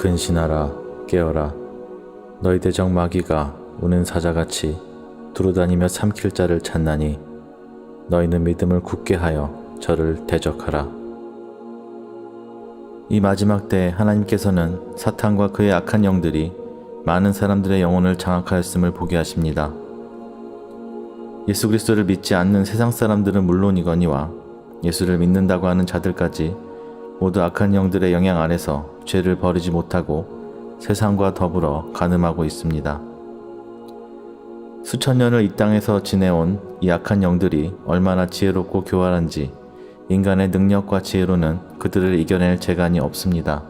근신하라, 깨어라. 너희 대적 마귀가 우는 사자같이 두루다니며 삼킬 자를 찾나니 너희는 믿음을 굳게 하여 저를 대적하라. 이 마지막 때에 하나님께서는 사탄과 그의 악한 영들이 많은 사람들의 영혼을 장악하였음을 보게 하십니다. 예수 그리스도를 믿지 않는 세상 사람들은 물론이거니와 예수를 믿는다고 하는 자들까지 모두 악한 영들의 영향 아래서 죄를 버리지 못하고 세상과 더불어 간음하고 있습니다. 수천 년을 이 땅에서 지내온 이 악한 영들이 얼마나 지혜롭고 교활한지 인간의 능력과 지혜로는 그들을 이겨낼 재간이 없습니다.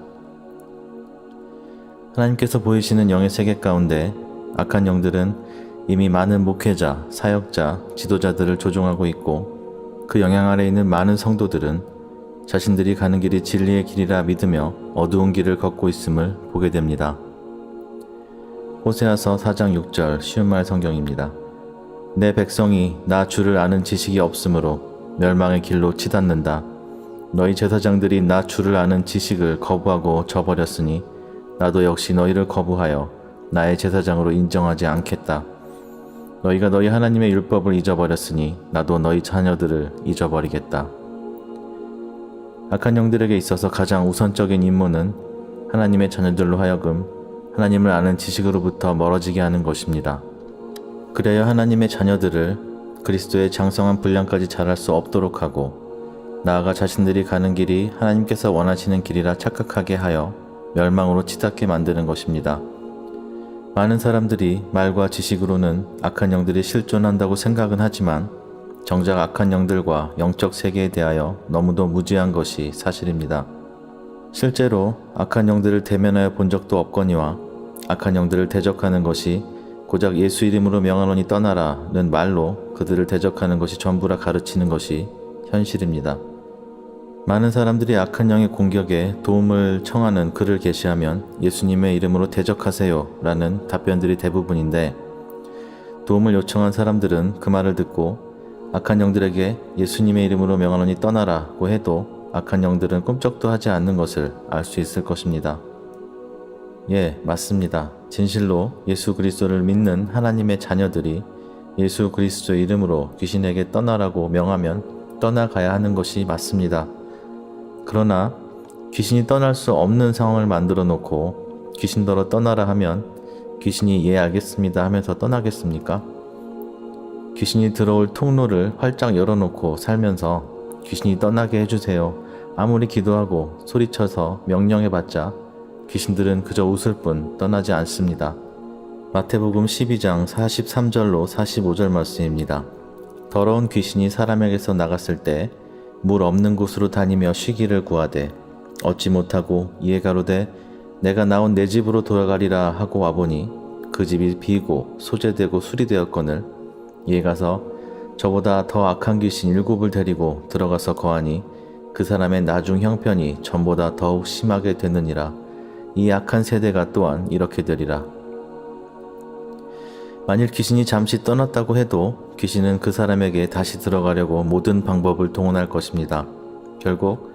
하나님께서 보이시는 영의 세계 가운데 악한 영들은 이미 많은 목회자, 사역자, 지도자들을 조종하고 있고 그 영향 아래 있는 많은 성도들은 자신들이 가는 길이 진리의 길이라 믿으며 어두운 길을 걷고 있음을 보게 됩니다. 호세아서 4장 6절 쉬운 말 성경입니다. 내 백성이 나 주를 아는 지식이 없으므로 멸망의 길로 치닫는다. 너희 제사장들이 나 주를 아는 지식을 거부하고 저버렸으니 나도 역시 너희를 거부하여 나의 제사장으로 인정하지 않겠다. 너희가 너희 하나님의 율법을 잊어버렸으니 나도 너희 자녀들을 잊어버리겠다. 악한 영들에게 있어서 가장 우선적인 임무는 하나님의 자녀들로 하여금 하나님을 아는 지식으로부터 멀어지게 하는 것입니다. 그래야 하나님의 자녀들을 그리스도의 장성한 분량까지 자랄 수 없도록 하고 나아가 자신들이 가는 길이 하나님께서 원하시는 길이라 착각하게 하여 멸망으로 치닫게 만드는 것입니다. 많은 사람들이 말과 지식으로는 악한 영들이 실존한다고 생각은 하지만 정작 악한 영들과 영적 세계에 대하여 너무도 무지한 것이 사실입니다. 실제로 악한 영들을 대면하여 본 적도 없거니와 악한 영들을 대적하는 것이 고작 예수 이름으로 명하노니 떠나라는 말로 그들을 대적하는 것이 전부라 가르치는 것이 현실입니다. 많은 사람들이 악한 영의 공격에 도움을 청하는 글을 게시하면 예수님의 이름으로 대적하세요 라는 답변들이 대부분인데 도움을 요청한 사람들은 그 말을 듣고 악한 영들에게 예수님의 이름으로 명하노니 떠나라고 해도 악한 영들은 꿈쩍도 하지 않는 것을 알 수 있을 것입니다. 예, 맞습니다. 진실로 예수 그리스도를 믿는 하나님의 자녀들이 예수 그리스도의 이름으로 귀신에게 떠나라고 명하면 떠나가야 하는 것이 맞습니다. 그러나 귀신이 떠날 수 없는 상황을 만들어 놓고 귀신더러 떠나라 하면 귀신이 예 알겠습니다 하면서 떠나겠습니까? 귀신이 들어올 통로를 활짝 열어놓고 살면서 귀신이 떠나게 해주세요. 아무리 기도하고 소리쳐서 명령해봤자 귀신들은 그저 웃을 뿐 떠나지 않습니다. 마태복음 12장 43절로 45절 말씀입니다. 더러운 귀신이 사람에게서 나갔을 때 물 없는 곳으로 다니며 쉬기를 구하되 얻지 못하고 이에 가로되 내가 나온 내 집으로 돌아가리라 하고 와보니 그 집이 비고 소재되고 수리되었거늘 이에 가서 저보다 더 악한 귀신 7을 데리고 들어가서 거하니 그 사람의 나중 형편이 전보다 더욱 심하게 되느니라. 이 악한 세대가 또한 이렇게 되리라. 만일 귀신이 잠시 떠났다고 해도 귀신은 그 사람에게 다시 들어가려고 모든 방법을 동원할 것입니다. 결국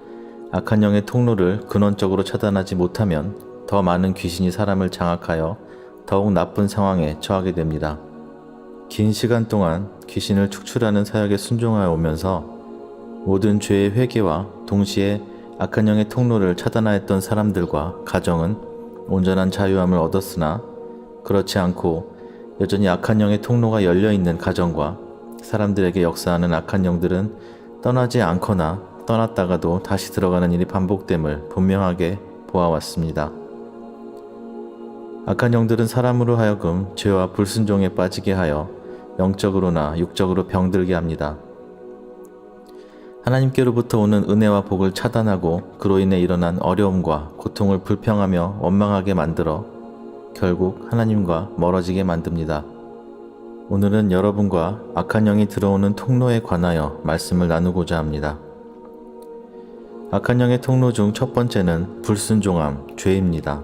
악한 영의 통로를 근원적으로 차단하지 못하면 더 많은 귀신이 사람을 장악하여 더욱 나쁜 상황에 처하게 됩니다. 긴 시간 동안 귀신을 축출하는 사역에 순종하여 오면서 모든 죄의 회개와 동시에 악한 영의 통로를 차단하였던 사람들과 가정은 온전한 자유함을 얻었으나 그렇지 않고 여전히 악한 영의 통로가 열려있는 가정과 사람들에게 역사하는 악한 영들은 떠나지 않거나 떠났다가도 다시 들어가는 일이 반복됨을 분명하게 보아왔습니다. 악한 영들은 사람으로 하여금 죄와 불순종에 빠지게 하여 영적으로나 육적으로 병들게 합니다. 하나님께로부터 오는 은혜와 복을 차단하고 그로 인해 일어난 어려움과 고통을 불평하며 원망하게 만들어 결국 하나님과 멀어지게 만듭니다. 오늘은 여러분과 악한 영이 들어오는 통로에 관하여 말씀을 나누고자 합니다. 악한 영의 통로 중 첫 번째는 불순종함, 죄입니다.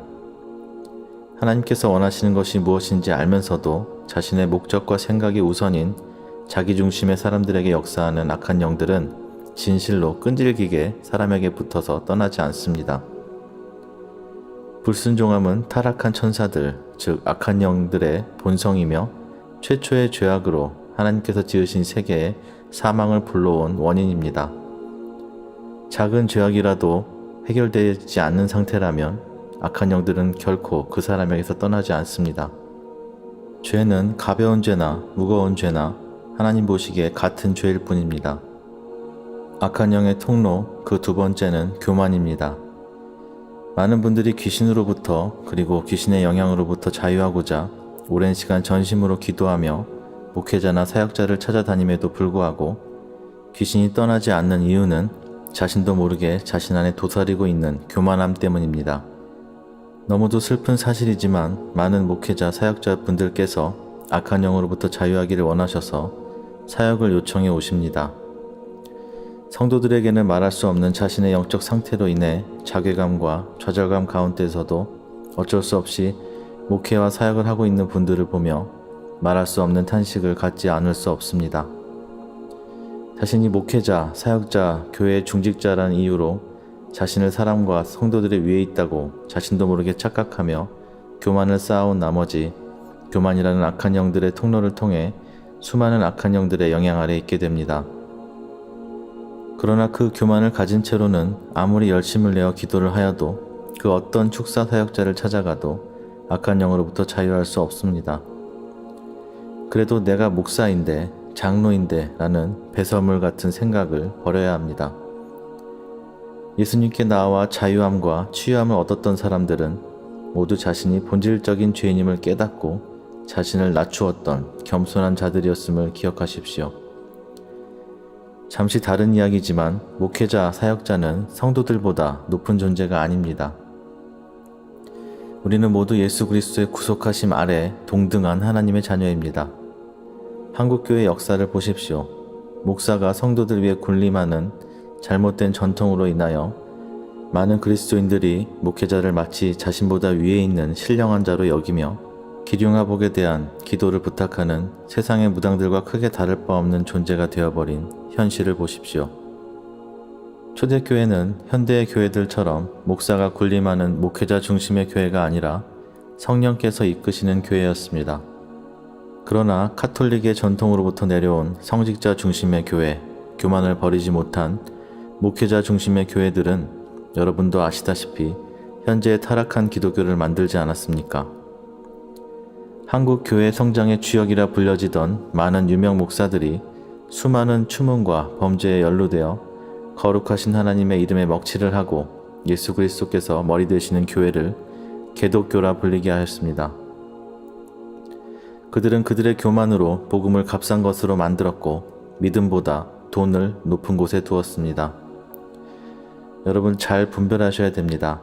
하나님께서 원하시는 것이 무엇인지 알면서도 자신의 목적과 생각이 우선인 자기중심의 사람들에게 역사하는 악한 영들은 진실로 끈질기게 사람에게 붙어서 떠나지 않습니다. 불순종함은 타락한 천사들, 즉 악한 영들의 본성이며 최초의 죄악으로 하나님께서 지으신 세계에 사망을 불러온 원인입니다. 작은 죄악이라도 해결되지 않는 상태라면 악한 영들은 결코 그 사람에게서 떠나지 않습니다. 죄는 가벼운 죄나 무거운 죄나 하나님 보시기에 같은 죄일 뿐입니다. 악한 영의 통로 그 두 번째는 교만입니다. 많은 분들이 귀신으로부터 그리고 귀신의 영향으로부터 자유하고자 오랜 시간 전심으로 기도하며 목회자나 사역자를 찾아다님에도 불구하고 귀신이 떠나지 않는 이유는 자신도 모르게 자신 안에 도사리고 있는 교만함 때문입니다. 너무도 슬픈 사실이지만 많은 목회자, 사역자 분들께서 악한 영으로부터 자유하기를 원하셔서 사역을 요청해 오십니다. 성도들에게는 말할 수 없는 자신의 영적 상태로 인해 자괴감과 좌절감 가운데서도 어쩔 수 없이 목회와 사역을 하고 있는 분들을 보며 말할 수 없는 탄식을 갖지 않을 수 없습니다. 자신이 목회자, 사역자, 교회의 중직자라는 이유로 자신을 사람과 성도들의 위에 있다고 자신도 모르게 착각하며 교만을 쌓아온 나머지 교만이라는 악한 영들의 통로를 통해 수많은 악한 영들의 영향 아래 있게 됩니다. 그러나 그 교만을 가진 채로는 아무리 열심을 내어 기도를 하여도 그 어떤 축사 사역자를 찾아가도 악한 영으로부터 자유할 수 없습니다. 그래도 내가 목사인데 장로인데 라는 배설물 같은 생각을 버려야 합니다. 예수님께 나와 자유함과 치유함을 얻었던 사람들은 모두 자신이 본질적인 죄인임을 깨닫고 자신을 낮추었던 겸손한 자들이었음을 기억하십시오. 잠시 다른 이야기지만 목회자, 사역자는 성도들보다 높은 존재가 아닙니다. 우리는 모두 예수 그리스도의 구속하심 아래 동등한 하나님의 자녀입니다. 한국교회 역사를 보십시오. 목사가 성도들 위해 군림하는 잘못된 전통으로 인하여 많은 그리스도인들이 목회자를 마치 자신보다 위에 있는 신령한 자로 여기며 기륭하복에 대한 기도를 부탁하는 세상의 무당들과 크게 다를 바 없는 존재가 되어버린 현실을 보십시오. 초대교회는 현대의 교회들처럼 목사가 군림하는 목회자 중심의 교회가 아니라 성령께서 이끄시는 교회였습니다. 그러나 카톨릭의 전통으로부터 내려온 성직자 중심의 교회, 교만을 버리지 못한 목회자 중심의 교회들은 여러분도 아시다시피 현재의 타락한 기독교를 만들지 않았습니까? 한국 교회 성장의 주역이라 불려지던 많은 유명 목사들이 수많은 추문과 범죄에 연루되어 거룩하신 하나님의 이름에 먹칠을 하고 예수 그리스도께서 머리 되시는 교회를 개독교라 불리게 하였습니다. 그들은 그들의 교만으로 복음을 값싼 것으로 만들었고 믿음보다 돈을 높은 곳에 두었습니다. 여러분 잘 분별하셔야 됩니다.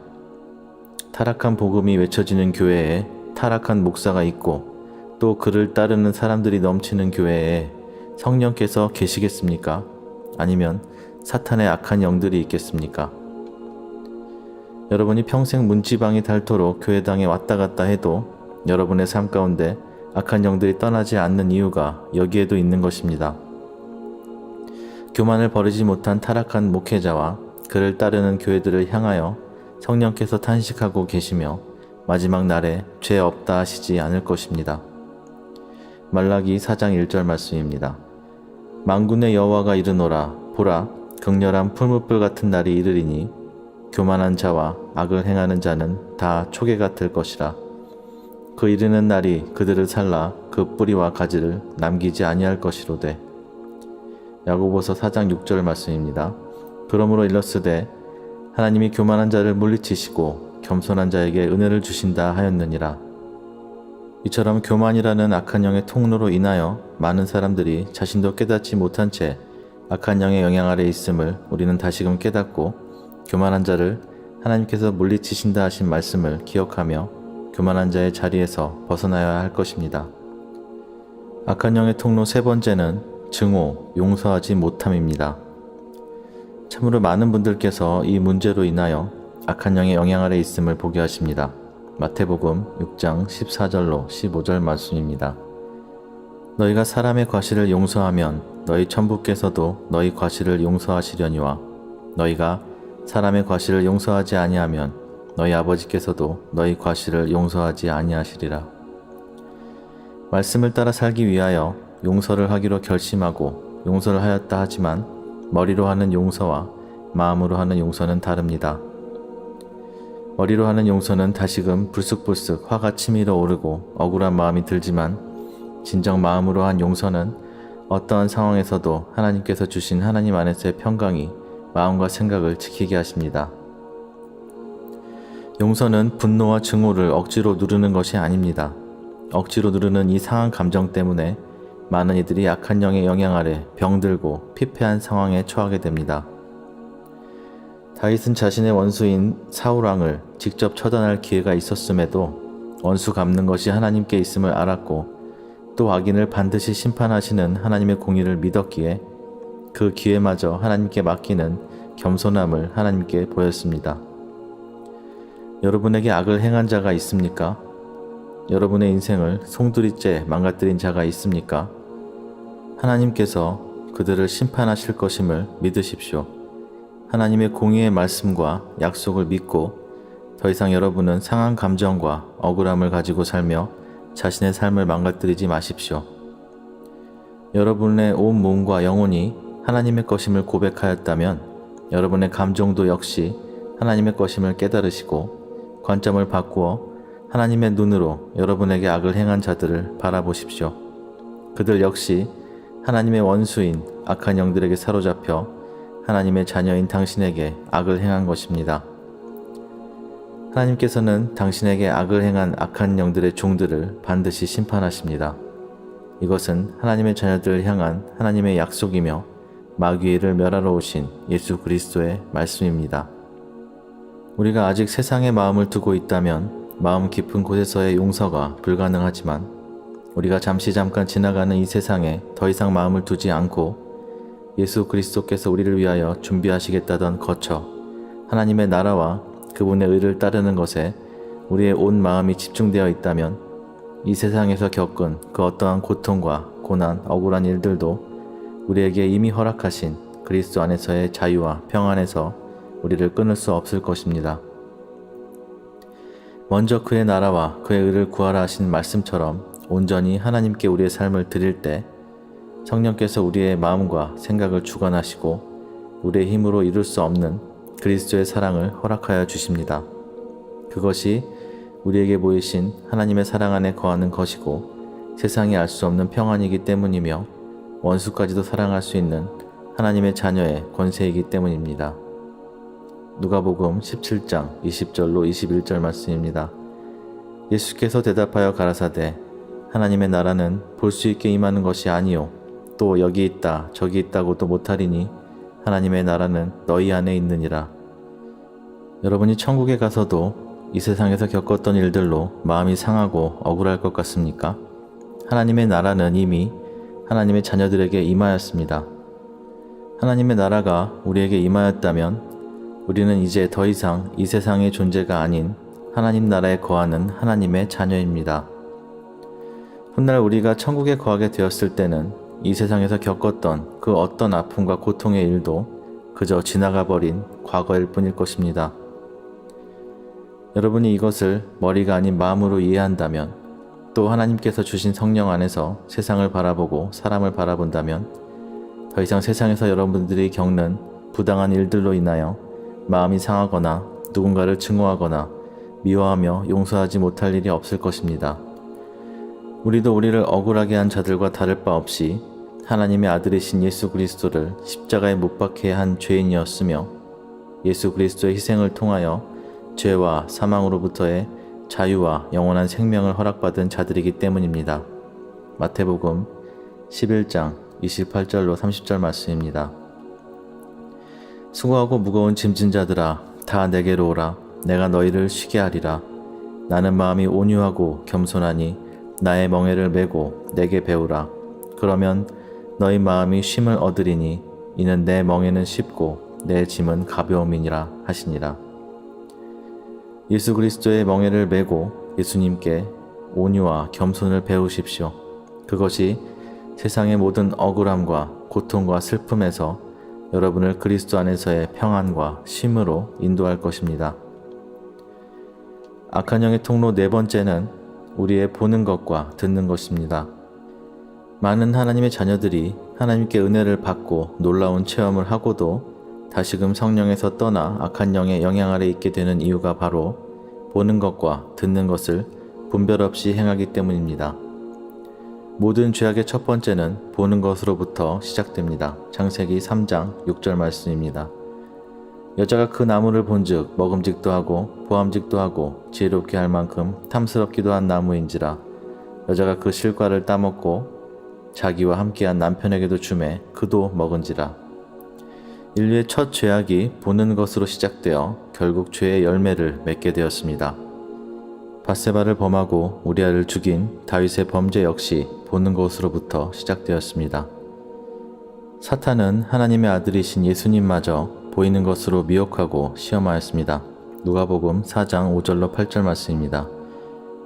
타락한 복음이 외쳐지는 교회에 타락한 목사가 있고 또 그를 따르는 사람들이 넘치는 교회에 성령께서 계시겠습니까? 아니면 사탄의 악한 영들이 있겠습니까? 여러분이 평생 문지방이 닳도록 교회당에 왔다 갔다 해도 여러분의 삶 가운데 악한 영들이 떠나지 않는 이유가 여기에도 있는 것입니다. 교만을 버리지 못한 타락한 목회자와 그를 따르는 교회들을 향하여 성령께서 탄식하고 계시며 마지막 날에 죄 없다 하시지 않을 것입니다. 말라기 4장 1절 말씀입니다. 만군의 여호와가 이르노라 보라 극렬한 풀무불 같은 날이 이르리니 교만한 자와 악을 행하는 자는 다 초계 같을 것이라. 그 이르는 날이 그들을 살라 그 뿌리와 가지를 남기지 아니할 것이로되. 야고보서 4장 6절 말씀입니다. 그러므로 일렀으되 하나님이 교만한 자를 물리치시고 겸손한 자에게 은혜를 주신다 하였느니라. 이처럼 교만이라는 악한 영의 통로로 인하여 많은 사람들이 자신도 깨닫지 못한 채 악한 영의 영향 아래 있음을 우리는 다시금 깨닫고 교만한 자를 하나님께서 물리치신다 하신 말씀을 기억하며 교만한 자의 자리에서 벗어나야 할 것입니다. 악한 영의 통로 세 번째는 증오, 용서하지 못함입니다. 참으로 많은 분들께서 이 문제로 인하여 악한 영의 영향 아래 있음을 보게 하십니다. 마태복음 6장 14절로 15절 말씀입니다. 너희가 사람의 과실을 용서하면 너희 천부께서도 너희 과실을 용서하시려니와 너희가 사람의 과실을 용서하지 아니하면 너희 아버지께서도 너희 과실을 용서하지 아니하시리라. 말씀을 따라 살기 위하여 용서를 하기로 결심하고 용서를 하였다 하지만 머리로 하는 용서와 마음으로 하는 용서는 다릅니다. 머리로 하는 용서는 다시금 불쑥불쑥 화가 치밀어 오르고 억울한 마음이 들지만 진정 마음으로 한 용서는 어떠한 상황에서도 하나님께서 주신 하나님 안에서의 평강이 마음과 생각을 지키게 하십니다. 용서는 분노와 증오를 억지로 누르는 것이 아닙니다. 억지로 누르는 이 상한 감정 때문에 많은 이들이 약한 영의 영향 아래 병들고 피폐한 상황에 처하게 됩니다. 다윗은 자신의 원수인 사울 왕을 직접 처단할 기회가 있었음에도 원수 갚는 것이 하나님께 있음을 알았고 또 악인을 반드시 심판하시는 하나님의 공의를 믿었기에 그 기회마저 하나님께 맡기는 겸손함을 하나님께 보였습니다. 여러분에게 악을 행한 자가 있습니까? 여러분의 인생을 송두리째 망가뜨린 자가 있습니까? 하나님께서 그들을 심판하실 것임을 믿으십시오. 하나님의 공의의 말씀과 약속을 믿고 더 이상 여러분은 상한 감정과 억울함을 가지고 살며 자신의 삶을 망가뜨리지 마십시오. 여러분의 온 몸과 영혼이 하나님의 것임을 고백하였다면 여러분의 감정도 역시 하나님의 것임을 깨달으시고 관점을 바꾸어 하나님의 눈으로 여러분에게 악을 행한 자들을 바라보십시오. 그들 역시 하나님의 원수인 악한 영들에게 사로잡혀 하나님의 자녀인 당신에게 악을 행한 것입니다. 하나님께서는 당신에게 악을 행한 악한 영들의 종들을 반드시 심판하십니다. 이것은 하나님의 자녀들을 향한 하나님의 약속이며 마귀를 멸하러 오신 예수 그리스도의 말씀입니다. 우리가 아직 세상의 마음을 두고 있다면 마음 깊은 곳에서의 용서가 불가능하지만 우리가 잠깐 지나가는 이 세상에 더 이상 마음을 두지 않고 예수 그리스도께서 우리를 위하여 준비하시겠다던 거처 하나님의 나라와 그분의 의를 따르는 것에 우리의 온 마음이 집중되어 있다면 이 세상에서 겪은 그 어떠한 고통과 고난, 억울한 일들도 우리에게 이미 허락하신 그리스도 안에서의 자유와 평안에서 우리를 끊을 수 없을 것입니다. 먼저 그의 나라와 그의 의를 구하라 하신 말씀처럼 온전히 하나님께 우리의 삶을 드릴 때 성령께서 우리의 마음과 생각을 주관하시고 우리의 힘으로 이룰 수 없는 그리스도의 사랑을 허락하여 주십니다. 그것이 우리에게 보이신 하나님의 사랑 안에 거하는 것이고 세상이 알 수 없는 평안이기 때문이며 원수까지도 사랑할 수 있는 하나님의 자녀의 권세이기 때문입니다. 누가복음 17장 20절로 21절 말씀입니다. 예수께서 대답하여 가라사대 하나님의 나라는 볼 수 있게 임하는 것이 아니요 또 여기 있다 저기 있다고도 못하리니 하나님의 나라는 너희 안에 있느니라. 여러분이 천국에 가서도 이 세상에서 겪었던 일들로 마음이 상하고 억울할 것 같습니까? 하나님의 나라는 이미 하나님의 자녀들에게 임하였습니다. 하나님의 나라가 우리에게 임하였다면 우리는 이제 더 이상 이 세상의 존재가 아닌 하나님 나라에 거하는 하나님의 자녀입니다. 훗날 우리가 천국에 거하게 되었을 때는 이 세상에서 겪었던 그 어떤 아픔과 고통의 일도 그저 지나가 버린 과거일 뿐일 것입니다. 여러분이 이것을 머리가 아닌 마음으로 이해한다면 또 하나님께서 주신 성령 안에서 세상을 바라보고 사람을 바라본다면 더 이상 세상에서 여러분들이 겪는 부당한 일들로 인하여 마음이 상하거나 누군가를 증오하거나 미워하며 용서하지 못할 일이 없을 것입니다. 우리도 우리를 억울하게 한 자들과 다를 바 없이 하나님의 아들이신 예수 그리스도를 십자가에 못 박게 한 죄인이었으며 예수 그리스도의 희생을 통하여 죄와 사망으로부터의 자유와 영원한 생명을 허락받은 자들이기 때문입니다. 마태복음 11장 28절로 30절 말씀입니다. 수고하고 무거운 짐진 자들아 다 내게로 오라. 내가 너희를 쉬게 하리라. 나는 마음이 온유하고 겸손하니 나의 멍에를 메고 내게 배우라. 그러면 너희 마음이 쉼을 얻으리니 이는 내 멍에는 쉽고 내 짐은 가벼움이니라 하시니라. 예수 그리스도의 멍에를 메고 예수님께 온유와 겸손을 배우십시오. 그것이 세상의 모든 억울함과 고통과 슬픔에서 여러분을 그리스도 안에서의 평안과 쉼으로 인도할 것입니다. 악한 영의 통로 네 번째는 우리의 보는 것과 듣는 것입니다. 많은 하나님의 자녀들이 하나님께 은혜를 받고 놀라운 체험을 하고도 다시금 성령에서 떠나 악한 영의 영향 아래 있게 되는 이유가 바로 보는 것과 듣는 것을 분별 없이 행하기 때문입니다. 모든 죄악의 첫 번째는 보는 것으로부터 시작됩니다. 창세기 3장 6절 말씀입니다. 여자가 그 나무를 본즉 먹음직도 하고 보암직도 하고 지혜롭게 할 만큼 탐스럽기도 한 나무인지라. 여자가 그 실과를 따먹고 자기와 함께한 남편에게도 주매 그도 먹은지라. 인류의 첫 죄악이 보는 것으로 시작되어 결국 죄의 열매를 맺게 되었습니다. 밧세바를 범하고 우리아를 죽인 다윗의 범죄 역시 보는 것으로부터 시작되었습니다. 사탄은 하나님의 아들이신 예수님마저 보이는 것으로 미혹하고 시험하였습니다. 누가복음 4장 5절로 8절 말씀입니다.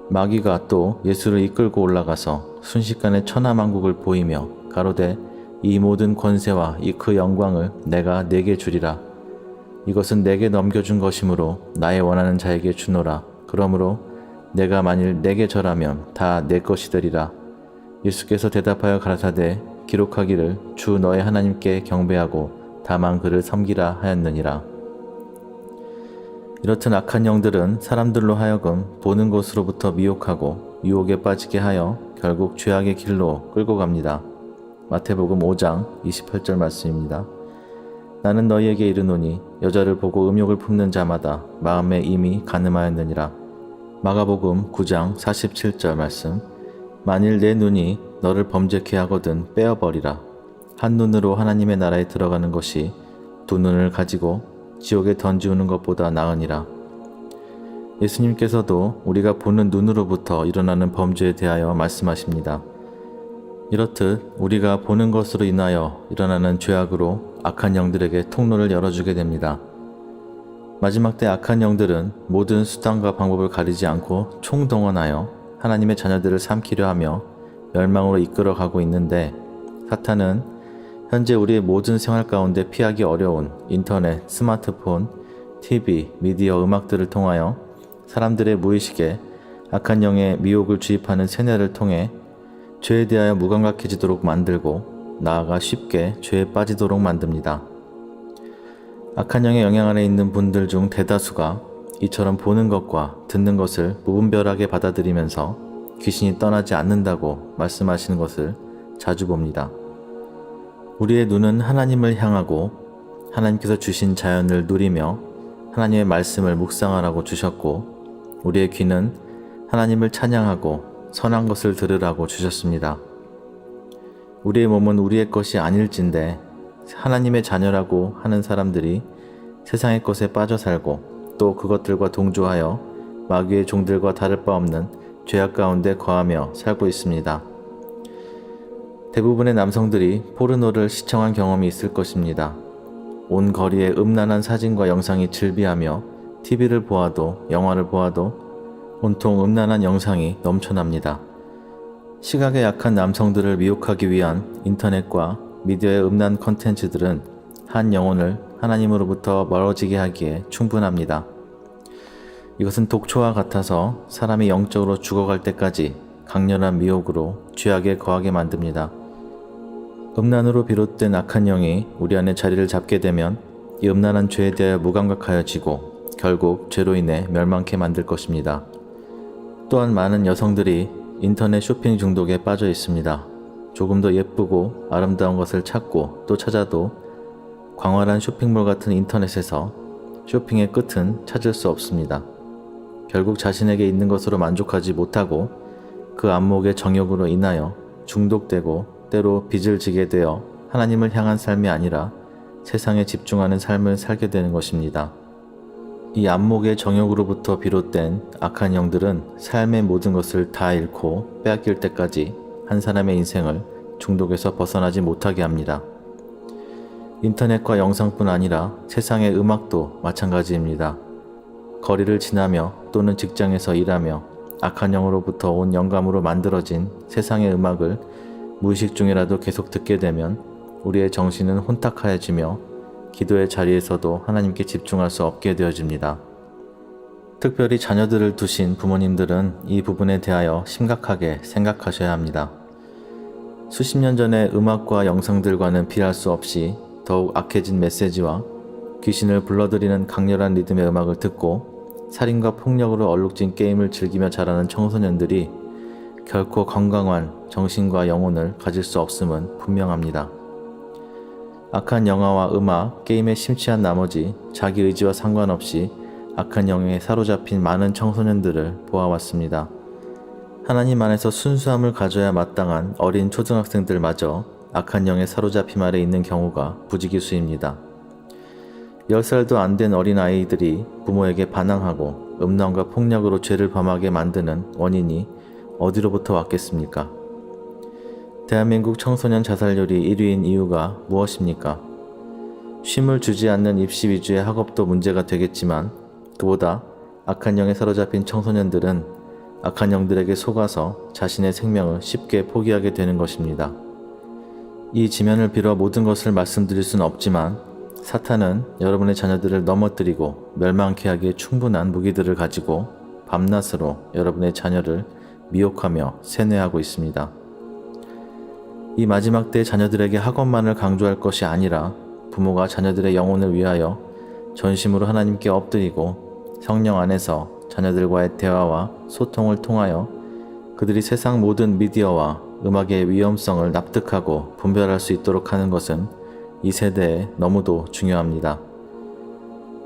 마귀가 또 예수를 이끌고 올라가서 순식간에 천하만국을 보이며 가로되 이 모든 권세와 그 영광을 내가 네게 주리라. 이것은 내게 넘겨준 것이므로 나의 원하는 자에게 주노라. 그러므로 내가 만일 내게 절하면 다 내 것이 되리라. 예수께서 대답하여 가라사대 기록하기를 주 너의 하나님께 경배하고 다만 그를 섬기라 하였느니라. 이렇듯 악한 영들은 사람들로 하여금 보는 것으로부터 미혹하고 유혹에 빠지게 하여 결국 죄악의 길로 끌고 갑니다. 마태복음 5장 28절 말씀입니다. 나는 너희에게 이르노니 여자를 보고 음욕을 품는 자마다 마음에 이미 간음하였느니라. 마가복음 9장 47절 말씀. 만일 내 눈이 너를 범죄케 하거든 빼어버리라. 한 눈으로 하나님의 나라에 들어가는 것이 두 눈을 가지고 지옥에 던지우는 것보다 나으니라. 예수님께서도 우리가 보는 눈으로부터 일어나는 범죄에 대하여 말씀하십니다. 이렇듯 우리가 보는 것으로 인하여 일어나는 죄악으로 악한 영들에게 통로를 열어주게 됩니다. 마지막 때 악한 영들은 모든 수단과 방법을 가리지 않고 총동원하여 하나님의 자녀들을 삼키려 하며 멸망으로 이끌어가고 있는데, 사탄은 현재 우리의 모든 생활 가운데 피하기 어려운 인터넷, 스마트폰, TV, 미디어, 음악들을 통하여 사람들의 무의식에 악한 영의 미혹을 주입하는 세뇌를 통해 죄에 대하여 무감각해지도록 만들고 나아가 쉽게 죄에 빠지도록 만듭니다. 악한 영의 영향 아래 있는 분들 중 대다수가 이처럼 보는 것과 듣는 것을 무분별하게 받아들이면서 귀신이 떠나지 않는다고 말씀하시는 것을 자주 봅니다. 우리의 눈은 하나님을 향하고 하나님께서 주신 자연을 누리며 하나님의 말씀을 묵상하라고 주셨고, 우리의 귀는 하나님을 찬양하고 선한 것을 들으라고 주셨습니다. 우리의 몸은 우리의 것이 아닐진데 하나님의 자녀라고 하는 사람들이 세상의 것에 빠져 살고 또 그것들과 동조하여 마귀의 종들과 다를 바 없는 죄악 가운데 거하며 살고 있습니다. 대부분의 남성들이 포르노를 시청한 경험이 있을 것입니다. 온 거리에 음란한 사진과 영상이 즐비하며 TV를 보아도 영화를 보아도 온통 음란한 영상이 넘쳐납니다. 시각에 약한 남성들을 미혹하기 위한 인터넷과 미디어의 음란 컨텐츠들은 한 영혼을 하나님으로부터 멀어지게 하기에 충분합니다. 이것은 독초와 같아서 사람이 영적으로 죽어갈 때까지 강렬한 미혹으로 죄악에 거하게 만듭니다. 음란으로 비롯된 악한 영이 우리 안에 자리를 잡게 되면 이 음란한 죄에 대하여 무감각하여지고 결국 죄로 인해 멸망케 만들 것입니다. 또한 많은 여성들이 인터넷 쇼핑 중독에 빠져 있습니다. 조금 더 예쁘고 아름다운 것을 찾고 또 찾아도 광활한 쇼핑몰 같은 인터넷에서 쇼핑의 끝은 찾을 수 없습니다. 결국 자신에게 있는 것으로 만족하지 못하고 그 안목의 정욕으로 인하여 중독되고 때로 빚을 지게 되어 하나님을 향한 삶이 아니라 세상에 집중하는 삶을 살게 되는 것입니다. 이 안목의 정욕으로부터 비롯된 악한 영들은 삶의 모든 것을 다 잃고 빼앗길 때까지 한 사람의 인생을 중독에서 벗어나지 못하게 합니다. 인터넷과 영상뿐 아니라 세상의 음악도 마찬가지입니다. 거리를 지나며 또는 직장에서 일하며 악한 영으로부터 온 영감으로 만들어진 세상의 음악을 무의식 중이라도 계속 듣게 되면 우리의 정신은 혼탁하여지며 기도의 자리에서도 하나님께 집중할 수 없게 되어집니다. 특별히 자녀들을 두신 부모님들은 이 부분에 대하여 심각하게 생각하셔야 합니다. 수십 년 전의 음악과 영상들과는 비할 수 없이 더욱 악해진 메시지와 귀신을 불러들이는 강렬한 리듬의 음악을 듣고 살인과 폭력으로 얼룩진 게임을 즐기며 자라는 청소년들이 결코 건강한 정신과 영혼을 가질 수 없음은 분명합니다. 악한 영화와 음악, 게임에 심취한 나머지 자기 의지와 상관없이 악한 영에 사로잡힌 많은 청소년들을 보아왔습니다. 하나님 안에서 순수함을 가져야 마땅한 어린 초등학생들마저 악한 영에 사로잡힘 아래 있는 경우가 부지기수입니다. 10살도 안 된 어린아이들이 부모에게 반항하고 음란과 폭력으로 죄를 범하게 만드는 원인이 어디로부터 왔겠습니까? 대한민국 청소년 자살률이 1위인 이유가 무엇입니까? 쉼을 주지 않는 입시 위주의 학업도 문제가 되겠지만 그보다 악한 영에 사로잡힌 청소년들은 악한 영들에게 속아서 자신의 생명을 쉽게 포기하게 되는 것입니다. 이 지면을 빌어 모든 것을 말씀드릴 수는 없지만 사탄은 여러분의 자녀들을 넘어뜨리고 멸망케 하기에 충분한 무기들을 가지고 밤낮으로 여러분의 자녀를 미혹하며 세뇌하고 있습니다. 이 마지막 때의 자녀들에게 학업만을 강조할 것이 아니라 부모가 자녀들의 영혼을 위하여 전심으로 하나님께 엎드리고 성령 안에서 자녀들과의 대화와 소통을 통하여 그들이 세상 모든 미디어와 음악의 위험성을 납득하고 분별할 수 있도록 하는 것은 이 세대에 너무도 중요합니다.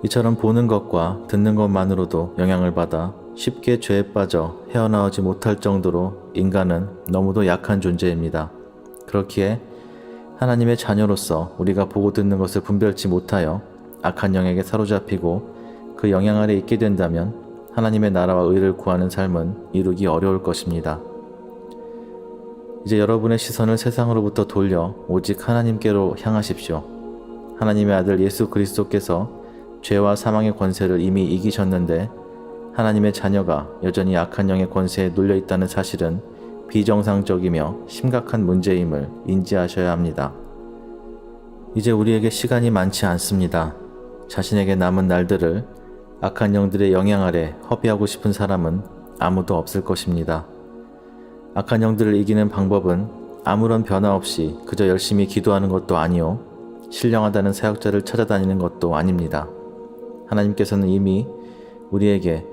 이처럼 보는 것과 듣는 것만으로도 영향을 받아 쉽게 죄에 빠져 헤어나오지 못할 정도로 인간은 너무도 약한 존재입니다. 그렇기에 하나님의 자녀로서 우리가 보고 듣는 것을 분별치 못하여 악한 영에게 사로잡히고 그 영향 아래 있게 된다면 하나님의 나라와 의를 구하는 삶은 이루기 어려울 것입니다. 이제 여러분의 시선을 세상으로부터 돌려 오직 하나님께로 향하십시오. 하나님의 아들 예수 그리스도께서 죄와 사망의 권세를 이미 이기셨는데 하나님의 자녀가 여전히 악한 영의 권세에 눌려 있다는 사실은 비정상적이며 심각한 문제임을 인지하셔야 합니다. 이제 우리에게 시간이 많지 않습니다. 자신에게 남은 날들을 악한 영들의 영향 아래 허비하고 싶은 사람은 아무도 없을 것입니다. 악한 영들을 이기는 방법은 아무런 변화 없이 그저 열심히 기도하는 것도 아니요 신령하다는 사역자를 찾아다니는 것도 아닙니다. 하나님께서는 이미 우리에게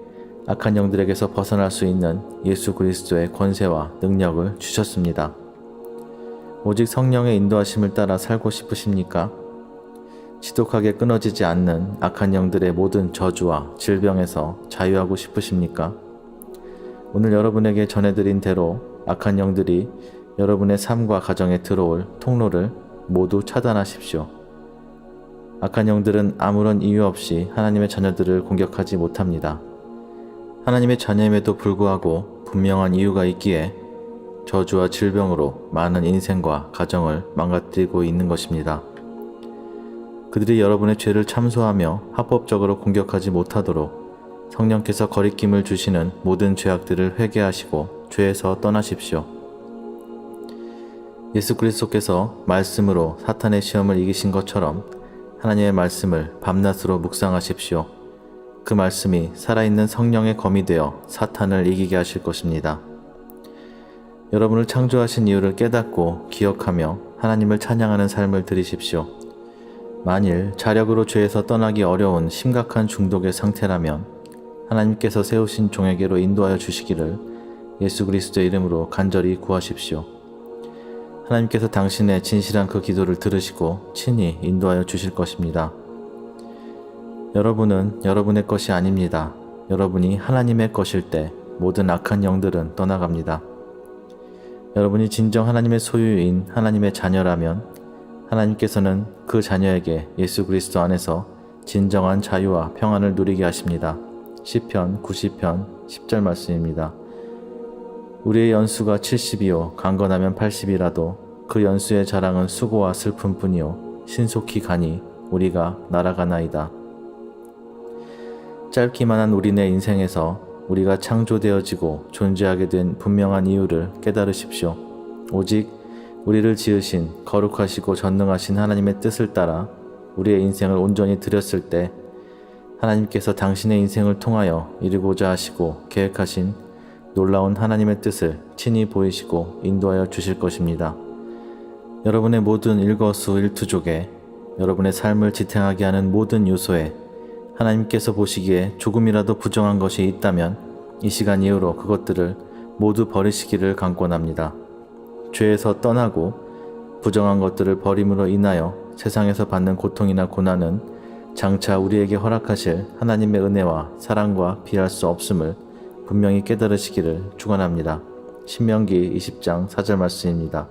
악한 영들에게서 벗어날 수 있는 예수 그리스도의 권세와 능력을 주셨습니다. 오직 성령의 인도하심을 따라 살고 싶으십니까? 지독하게 끊어지지 않는 악한 영들의 모든 저주와 질병에서 자유하고 싶으십니까? 오늘 여러분에게 전해드린 대로 악한 영들이 여러분의 삶과 가정에 들어올 통로를 모두 차단하십시오. 악한 영들은 아무런 이유 없이 하나님의 자녀들을 공격하지 못합니다. 하나님의 자녀임에도 불구하고 분명한 이유가 있기에 저주와 질병으로 많은 인생과 가정을 망가뜨리고 있는 것입니다. 그들이 여러분의 죄를 참소하며 합법적으로 공격하지 못하도록 성령께서 거리낌을 주시는 모든 죄악들을 회개하시고 죄에서 떠나십시오. 예수 그리스도께서 말씀으로 사탄의 시험을 이기신 것처럼 하나님의 말씀을 밤낮으로 묵상하십시오. 그 말씀이 살아있는 성령의 검이 되어 사탄을 이기게 하실 것입니다. 여러분을 창조하신 이유를 깨닫고 기억하며 하나님을 찬양하는 삶을 들이십시오. 만일 자력으로 죄에서 떠나기 어려운 심각한 중독의 상태라면 하나님께서 세우신 종에게로 인도하여 주시기를 예수 그리스도의 이름으로 간절히 구하십시오. 하나님께서 당신의 진실한 그 기도를 들으시고 친히 인도하여 주실 것입니다. 여러분은 여러분의 것이 아닙니다. 여러분이 하나님의 것일 때 모든 악한 영들은 떠나갑니다. 여러분이 진정 하나님의 소유인 하나님의 자녀라면 하나님께서는 그 자녀에게 예수 그리스도 안에서 진정한 자유와 평안을 누리게 하십니다. 시편 90편 10절 말씀입니다. 우리의 연수가 70이요 강건하면 80이라도 그 연수의 자랑은 수고와 슬픔뿐이요 신속히 가니 우리가 날아가나이다. 짧기만 한 우리네 인생에서 우리가 창조되어지고 존재하게 된 분명한 이유를 깨달으십시오. 오직 우리를 지으신 거룩하시고 전능하신 하나님의 뜻을 따라 우리의 인생을 온전히 드렸을 때 하나님께서 당신의 인생을 통하여 이루고자 하시고 계획하신 놀라운 하나님의 뜻을 친히 보이시고 인도하여 주실 것입니다. 여러분의 모든 일거수일투족에, 여러분의 삶을 지탱하게 하는 모든 요소에 하나님께서 보시기에 조금이라도 부정한 것이 있다면 이 시간 이후로 그것들을 모두 버리시기를 강권합니다. 죄에서 떠나고 부정한 것들을 버림으로 인하여 세상에서 받는 고통이나 고난은 장차 우리에게 허락하실 하나님의 은혜와 사랑과 비할 수 없음을 분명히 깨달으시기를 축원합니다. 신명기 20장 4절 말씀입니다.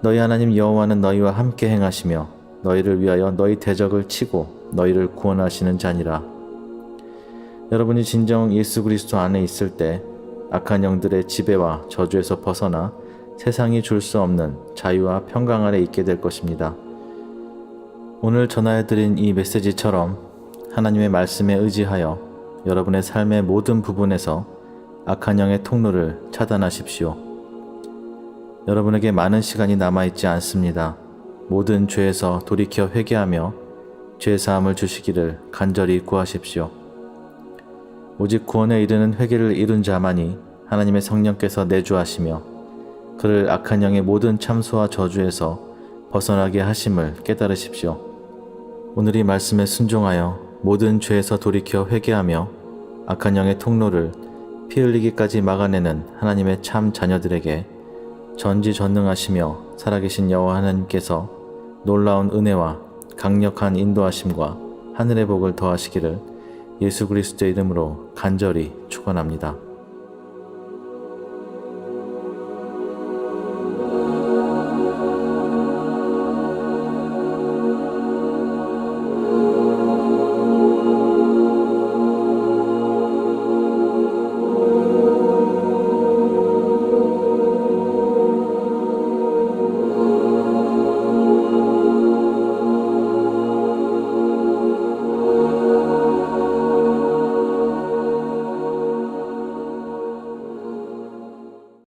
너희 하나님 여호와는 너희와 함께 행하시며 너희를 위하여 너희 대적을 치고 너희를 구원하시는 자니라. 여러분이 진정 예수 그리스도 안에 있을 때 악한 영들의 지배와 저주에서 벗어나 세상이 줄 수 없는 자유와 평강 아래 있게 될 것입니다. 오늘 전하여드린 이 메시지처럼 하나님의 말씀에 의지하여 여러분의 삶의 모든 부분에서 악한 영의 통로를 차단하십시오. 여러분에게 많은 시간이 남아있지 않습니다. 모든 죄에서 돌이켜 회개하며 죄사함을 주시기를 간절히 구하십시오. 오직 구원에 이르는 회개를 이룬 자만이 하나님의 성령께서 내주하시며 그를 악한 영의 모든 참소와 저주에서 벗어나게 하심을 깨달으십시오. 오늘 이 말씀에 순종하여 모든 죄에서 돌이켜 회개하며 악한 영의 통로를 피 흘리기까지 막아내는 하나님의 참 자녀들에게 전지전능하시며 살아계신 여호와 하나님께서 놀라운 은혜와 강력한 인도하심과 하늘의 복을 더하시기를 예수 그리스도의 이름으로 간절히 축원합니다.